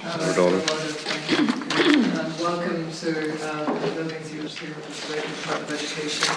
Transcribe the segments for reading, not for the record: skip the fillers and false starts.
Dolan. And welcome to the Buildings Unit here at the Department of Education.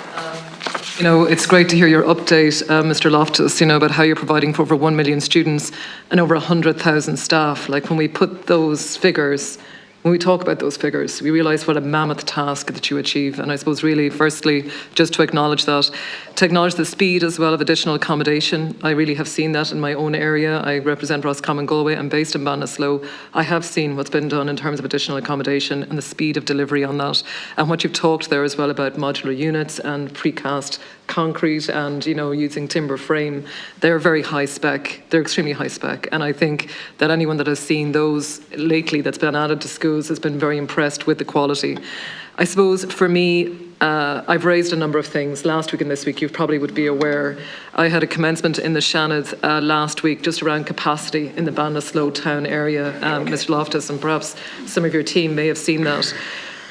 It's great to hear your update, Mr. Loftus, about how you're providing for over 1 million students and over 100,000 staff. Like, when we put those figures, when we talk about those figures, we realise what a mammoth task that you achieve. And I suppose really, firstly, just to acknowledge that, to acknowledge the speed as well of additional accommodation. I really have seen that in my own area. I represent Roscommon Galway. I'm based in Ballinasloe. I have seen what's been done in terms of additional accommodation and the speed of delivery on that. And what you've talked there as well about modular units and precast concrete and, using timber frame, they're very high spec. They're extremely high spec. And I think that anyone that has seen those lately that's been added to schools has been very impressed with the quality. I suppose for me, I've raised a number of things last week and this week. You probably would be aware. I had a commencement in the Shannon last week just around capacity in the Ballinasloe town area, Mr. Loftus, and perhaps some of your team may have seen that.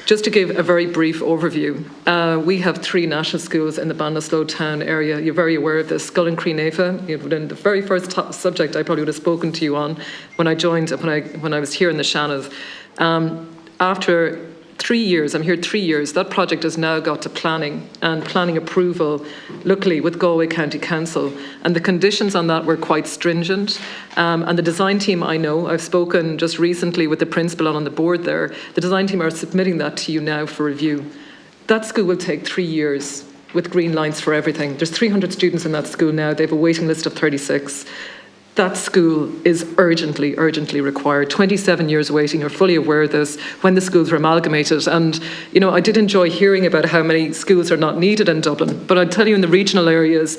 Just to give a very brief overview, we have 3 national schools in the Ballinasloe town area. You're very aware of this. Scull and Creenafa, been the very first subject I probably would have spoken to you on when I joined, when I was here in the Shannon. After 3 years, I'm here 3 years, that project has now got to planning and planning approval, luckily with Galway County Council. And the conditions on that were quite stringent. And the design team, I know, I've spoken just recently with the principal on the board there, the design team are submitting that to you now for review. That school will take 3 years with green lights for everything. There's 300 students in that school now. They have a waiting list of 36. That school is urgently, urgently required. 27 years waiting. You're fully aware of this when the schools were amalgamated. And, I did enjoy hearing about how many schools are not needed in Dublin. But I'd tell you, in the regional areas,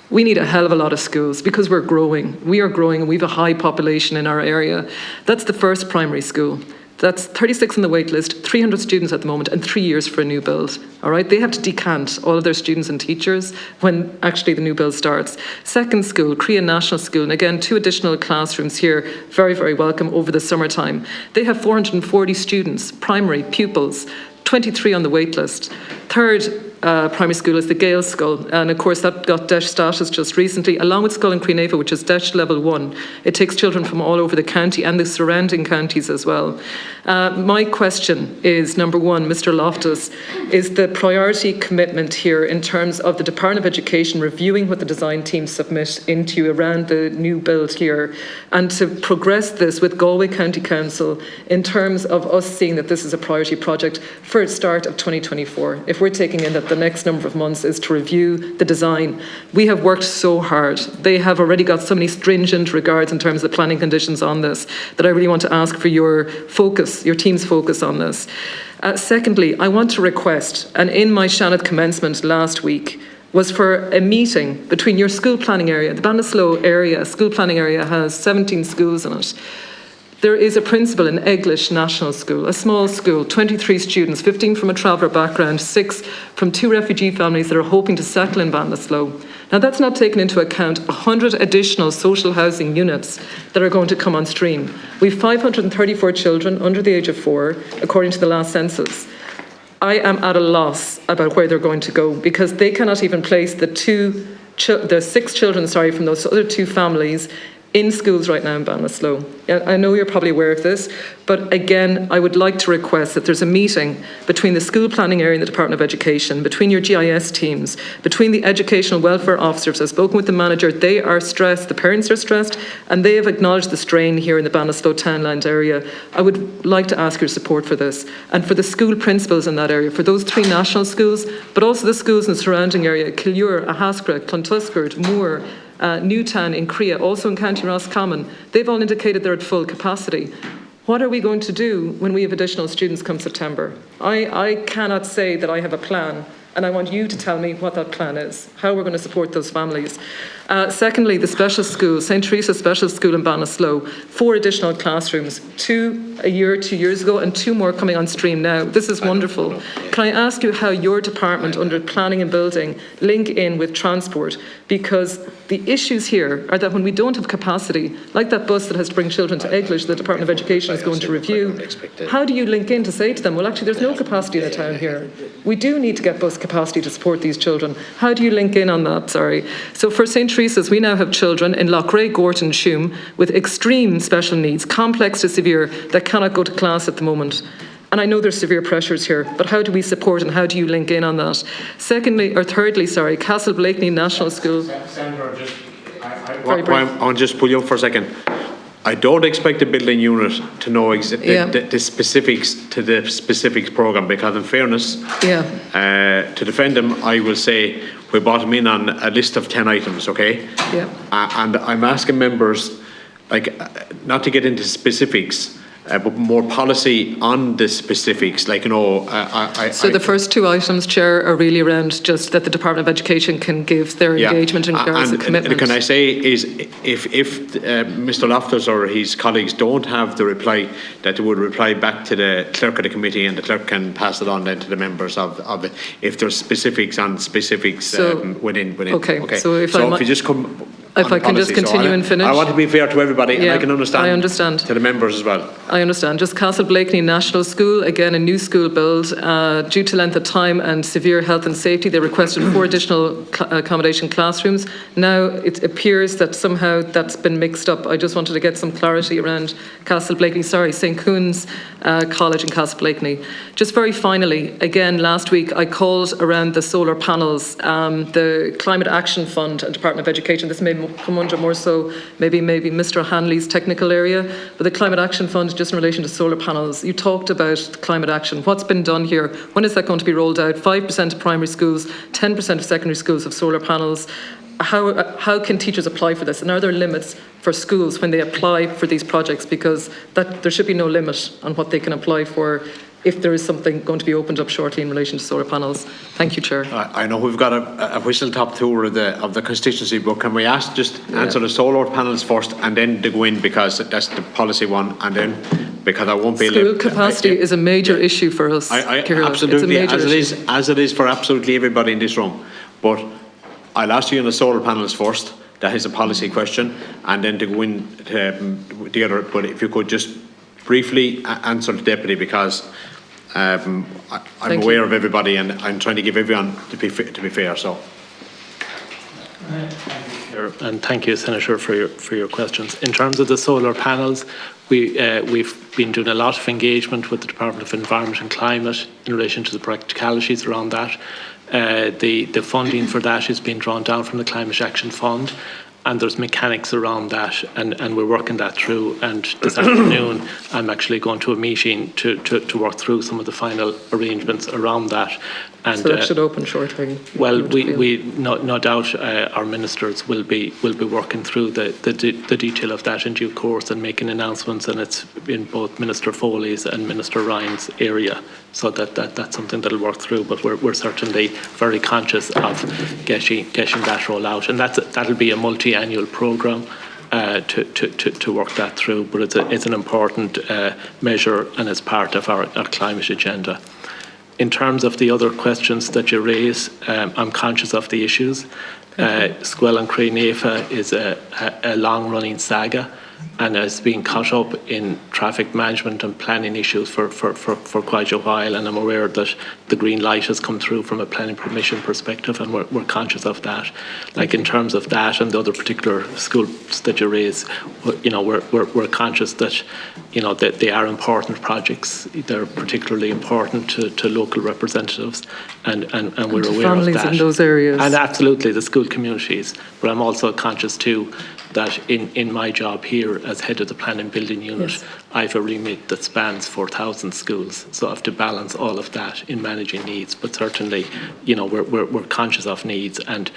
we need a hell of a lot of schools because we're growing. We are growing and we have a high population in our area. That's the first primary school. That's 36 on the wait list, 300 students at the moment, and 3 years for a new build. All right, they have to decant all of their students and teachers when actually the new build starts. Second school, Korean National School, and again, 2 additional classrooms here, very, very welcome over the summertime. They have 440 students, primary pupils, 23 on the wait list. Third primary school is the Gale Scull, and of course that got DESH status just recently, along with Scull and Creenafa, which is DESH level 1. It takes children from all over the county and the surrounding counties as well. My question is, number one, Mr. Loftus, is the priority commitment here in terms of the Department of Education reviewing what the design team submit into you around the new build here, and to progress this with Galway County Council in terms of us seeing that this is a priority project for a start of 2024. If we're taking in that the next number of months is to review the design. We have worked so hard. They have already got so many stringent regards in terms of the planning conditions on this that I really want to ask for your focus, your team's focus on this. Secondly, I want to request, and in my Shannon commencement last week, was for a meeting between your school planning area. The Ballinasloe area, school planning area, has 17 schools in it. There is a principal in Eglish National School, a small school, 23 students, 15 from a traveller background, 6 from 2 refugee families that are hoping to settle in Ballinasloe. Now, that's not taken into account 100 additional social housing units that are going to come on stream. We have 534 children under the age of 4, according to the last census. I am at a loss about where they're going to go because they cannot even place the 6 children, from those other 2 families in schools right now in Ballinasloe. I know you're probably aware of this, but again, I would like to request that there's a meeting between the school planning area and the Department of Education, between your GIS teams, between the educational welfare officers. I've spoken with the manager. They are stressed, the parents are stressed, and they have acknowledged the strain here in the Ballinasloe townland area. I would like to ask your support for this, and for the school principals in that area, for those 3 national schools, but also the schools in the surrounding area, Killure, Ahaskra, Clontuskert, Moore, Newtown in Crea, also in County Roscommon. They've all indicated they're at full capacity. What are we going to do when we have additional students come September? I cannot say that I have a plan, and I want you to tell me what that plan is, how we're going to support those families. Secondly, the special school, St. Teresa Special School in Ballinasloe, 4 additional classrooms, 2 a year, 2 years ago, and 2 more coming on stream now. This is wonderful. Can I ask you how your department, under planning and building, link in with transport? Because the issues here are that when we don't have capacity, like that bus that has to bring children to Eglish, the Department of Education is going to review, how do you link in to say to them, well, actually, there's no capacity in the town here. We do need to get bus capacity to support these children. How do you link in on that? Sorry. So for St. Teresa's, we now have children in Loughrea, Gorton, Shoom with extreme special needs, complex to severe, that cannot go to class at the moment. And I know there's severe pressures here, but how do we support and how do you link in on that? Thirdly, Castle Blakeney National School. Senator, I want to just pull you up for a second. I don't expect the building unit to know the specifics to the specifics programme, because in fairness, to defend them, I will say we brought them in on a list of 10 items, okay? Yeah. And I'm asking members, not to get into specifics, but more policy on the specifics, So the first 2 items, Chair, are really around just that the Department of Education can give their engagement in regards to commitment. Can I say is if Mr. Loftus or his colleagues don't have the reply, that they would reply back to the clerk of the committee, and the clerk can pass it on then to the members of it, if there's specifics on specifics within. Okay. So if you just come. If I can just continue and finish. I want to be fair to everybody, and I can understand. I understand. To the members as well. I understand. Just Castle Blakeney National School, again, a new school build. Due to length of time and severe health and safety, they requested 4 additional accommodation classrooms. Now it appears that somehow that's been mixed up. I just wanted to get some clarity around Castle Blakeney, St. Coon's College in Castle Blakeney. Just very finally, again, last week I called around the solar panels, the Climate Action Fund and Department of Education. This may come under more so maybe Mr. Hanley's technical area, but the Climate Action Fund, just in relation to solar panels. You talked about climate action. What's been done here? When is that going to be rolled out? 5% of primary schools, 10% of secondary schools have solar panels. How can teachers apply for this? And are there limits for schools when they apply for these projects? Because there should be no limit on what they can apply for if there is something going to be opened up shortly in relation to solar panels. Thank you, Chair. I know we've got a whistle-top tour of the constituency, but can we answer the solar panels first and then go in, because that's the policy one, and then because I won't be able. School capacity is a major issue for us. Absolutely, as it is for absolutely everybody in this room. But I'll ask you on the solar panels first. That is a policy question, and then to go in to the other. But if you could just briefly answer the deputy, because I'm aware of everybody, and I'm trying to give everyone to be fair. So. And thank you, Senator, for your questions. In terms of the solar panels, we've been doing a lot of engagement with the Department of Environment and Climate in relation to the practicalities around that. The funding for that is being drawn down from the Climate Action Fund, and there's mechanics around that, and we're working that through. And this afternoon, I'm actually going to a meeting to work through some of the final arrangements around that. And so that should open shortly. Well, we no doubt our ministers will be working through the detail of that in due course and making announcements, and it's in both Minister Foley's and Minister Ryan's area. So that's something that'll work through, but we're certainly very conscious of getting that roll out, and that'll be a multi-annual programme to work that through. But it's an important measure, and it's part of our climate agenda. In terms of the other questions that you raise, I'm conscious of the issues. Squel and Cranefa is a long-running saga, and has been caught up in traffic management and planning issues for quite a while, and I'm aware that the green light has come through from a planning permission perspective, and we're conscious of that. Like in terms of that and the other particular schools that you raise, we're conscious that that they are important projects. They're particularly important to local representatives, and we're aware of that. Families in those areas. And absolutely the school communities. But I'm also conscious too that in my job here as head of the planning building unit, yes, I have a remit that spans 4,000 schools, so I have to balance all of that in managing needs. But certainly, we're conscious of needs, and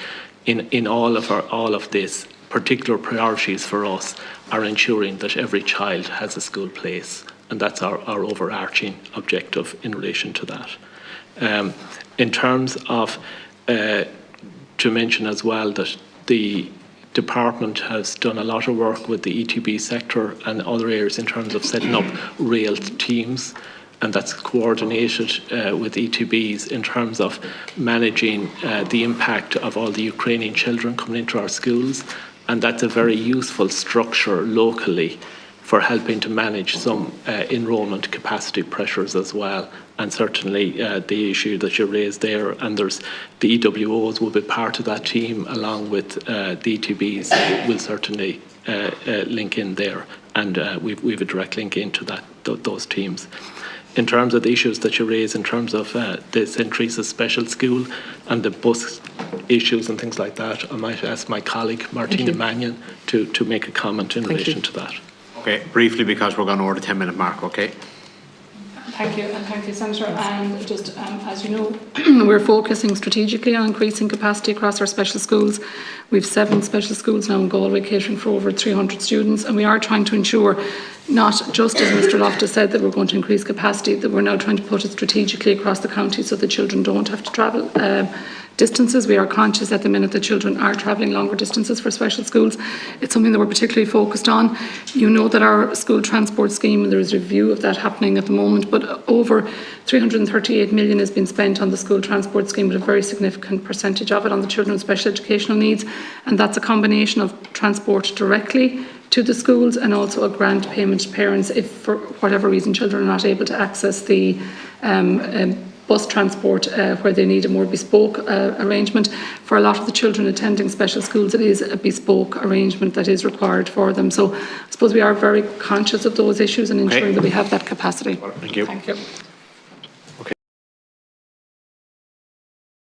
in all of this, particular priorities for us are ensuring that every child has a school place, and that's our overarching objective in relation to that. In terms of to mention as well that the department has done a lot of work with the ETB sector and other areas in terms of setting up rail teams, and that's coordinated with ETBs in terms of managing the impact of all the Ukrainian children coming into our schools, and that's a very useful structure locally for helping to manage some enrolment capacity pressures as well. And certainly the issue that you raised there, and there's the EWOs will be part of that team along with the ETBs will certainly link in there, and we've a direct link into those teams. In terms of the issues that you raise in terms of the St. Teresa's Special School and the bus issues and things like that, I might ask my colleague Martina Mannion to make a comment in relation to that. Okay, briefly, because we're going over the 10-minute mark, okay? Thank you, and thank you, Senator. And just as you know, we're focusing strategically on increasing capacity across our special schools. We've 7 special schools now in Galway catering for over 300 students, and we are trying to ensure, not just as Mr. Loftus said, that we're going to increase capacity, that we're now trying to put it strategically across the county so the children don't have to travel distances. We are conscious at the minute that children are travelling longer distances for special schools. It's something that we're particularly focused on. You know that our school transport scheme, there is a review of that happening at the moment, but over 338 million has been spent on the school transport scheme, with a very significant percentage of it on the children with special educational needs, and that's a combination of transport directly to the schools and also a grant payment to parents if for whatever reason children are not able to access the bus transport where they need a more bespoke arrangement. For a lot of the children attending special schools, it is a bespoke arrangement that is required for them. So I suppose we are very conscious of those issues and ensuring that we have that capacity. Thank you. Thank you.